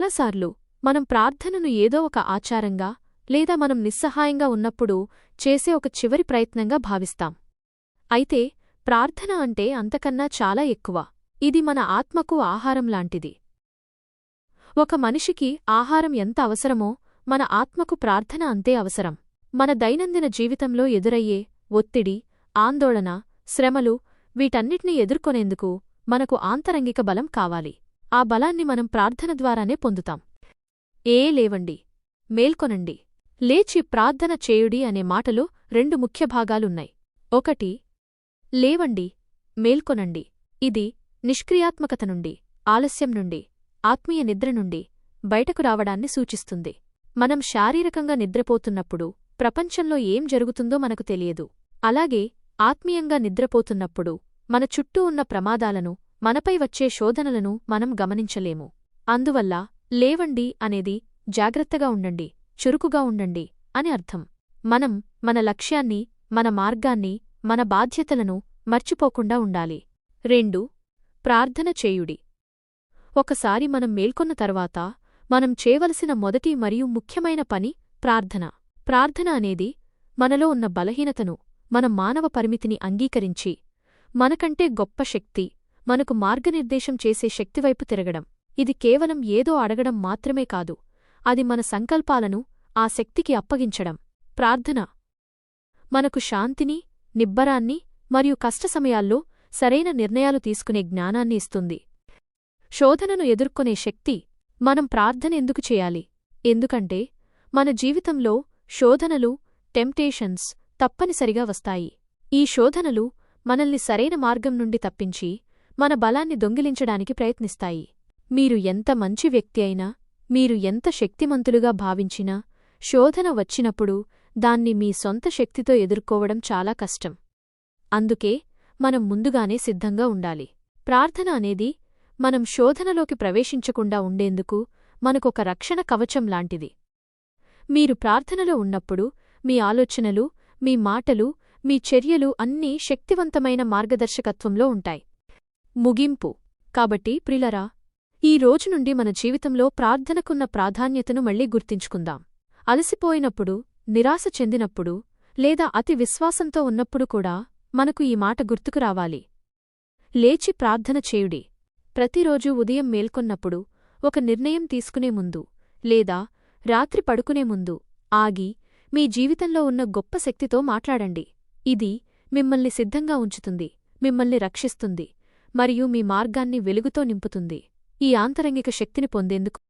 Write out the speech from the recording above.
చాలాసార్లు మనం ప్రార్థనను ఏదో ఒక ఆచారంగా లేదా మనం నిస్సహాయంగా ఉన్నప్పుడు చేసే ఒక చివరి ప్రయత్నంగా భావిస్తాం. అయితే ప్రార్థన అంటే అంతకన్నా చాలా ఎక్కువ. ఇది మన ఆత్మకు ఆహారం లాంటిది. ఒక మనిషికి ఆహారం ఎంత అవసరమో మన ఆత్మకు ప్రార్థన అంతే అవసరం. మన దైనందిన జీవితంలో ఎదురయ్యే ఒత్తిడి, ఆందోళన, శ్రమలు వీటన్నిటినీ ఎదుర్కొనేందుకు మనకు ఆంతరంగిక బలం కావాలి. ఆ బలాన్ని మనం ప్రార్థన ద్వారానే పొందుతాం. లేవండి, మేల్కొనండి, లేచి ప్రార్థన చేయుడి అనే మాటలో రెండు ముఖ్య భాగాలున్నాయి. ఒకటి, లేవండి, మేల్కొనండి. ఇది నిష్క్రియాత్మకత నుండి, ఆలస్యం నుండి, ఆత్మీయ నిద్ర నుండి బయటకు రావడాన్ని సూచిస్తుంది. మనం శారీరకంగా నిద్రపోతున్నప్పుడు ప్రపంచంలో ఏం జరుగుతుందో మనకు తెలియదు. అలాగే ఆత్మీయంగా నిద్రపోతున్నప్పుడు మన చుట్టూ ఉన్న ప్రమాదాలను, మనపై వచ్చే శోధనలను మనం గమనించలేము. అందువల్ల లేవండి అనేది జాగ్రత్తగా ఉండండి, చురుకుగా ఉండండి అని అర్థం. మనం మన లక్ష్యాన్ని, మన మార్గాన్ని, మన బాధ్యతలను మర్చిపోకుండా ఉండాలి. 2. ప్రార్థన చేయుడి. ఒకసారి మనం మేల్కొన్న తర్వాత మనం చేయవలసిన మొదటి మరియు ముఖ్యమైన పని ప్రార్థన. ప్రార్థన అనేది మనలో ఉన్న బలహీనతను, మన మానవ పరిమితిని అంగీకరించి మనకంటే గొప్ప శక్తి, మనకు మార్గనిర్దేశం చేసే శక్తివైపు తిరగడం. ఇది కేవలం ఏదో అడగడం మాత్రమే కాదు, అది మన సంకల్పాలను ఆ శక్తికి అప్పగించడం. ప్రార్థన మనకు శాంతిని, నిబ్బరాన్ని మరియు కష్ట సమయాల్లో సరైన నిర్ణయాలు తీసుకునే జ్ఞానాన్ని ఇస్తుంది. శోధనను ఎదుర్కొనే శక్తి. మనం ప్రార్థన ఎందుకు చేయాలి? ఎందుకంటే మన జీవితంలో శోధనలు, టెంప్టేషన్స్ తప్పనిసరిగా వస్తాయి. ఈ శోధనలు మనల్ని సరైన మార్గం నుండి తప్పించి మన బలాన్ని దొంగిలించడానికి ప్రయత్నిస్తాయి. మీరు ఎంత మంచి వ్యక్తి అయినా, మీరు ఎంత శక్తిమంతులుగా భావించినా, శోధన వచ్చినప్పుడు దాన్ని మీ సొంత శక్తితో ఎదుర్కోవడం చాలా కష్టం. అందుకే మనం ముందుగానే సిద్ధంగా ఉండాలి. ప్రార్థన అనేది మనం శోధనలోకి ప్రవేశించకుండా ఉండేందుకు మనకొక రక్షణ కవచం లాంటిది. మీరు ప్రార్థనలో ఉన్నప్పుడు మీ ఆలోచనలు, మీ మాటలు, మీ చర్యలు అన్నీ శక్తివంతమైన మార్గదర్శకత్వంలో ఉంటాయి. ముగింపు. కాబట్టి ప్రియులారా, ఈ రోజు నుండి మన జీవితంలో ప్రార్థనకున్న ప్రాధాన్యతను మళ్లీ గుర్తించుకుందాం. అలసిపోయినప్పుడు, నిరాశ చెందినప్పుడు లేదా అతి విశ్వాసంతో ఉన్నప్పుడు కూడా మనకు ఈ మాట గుర్తుకు రావాలి. లేచి ప్రార్థన చేయుడి. ప్రతిరోజూ ఉదయం మేల్కొన్నప్పుడు, ఒక నిర్ణయం తీసుకునే ముందు లేదా రాత్రి పడుకునే ముందు ఆగి మీ జీవితంలో ఉన్న గొప్ప శక్తితో మాట్లాడండి. ఇది మిమ్మల్ని సిద్ధంగా ఉంచుతుంది, మిమ్మల్ని రక్షిస్తుంది మరియు మీ మార్గాన్ని వెలుగుతో నింపుతుంది. ఈ ఆంతరంగిక శక్తిని పొందేందుకు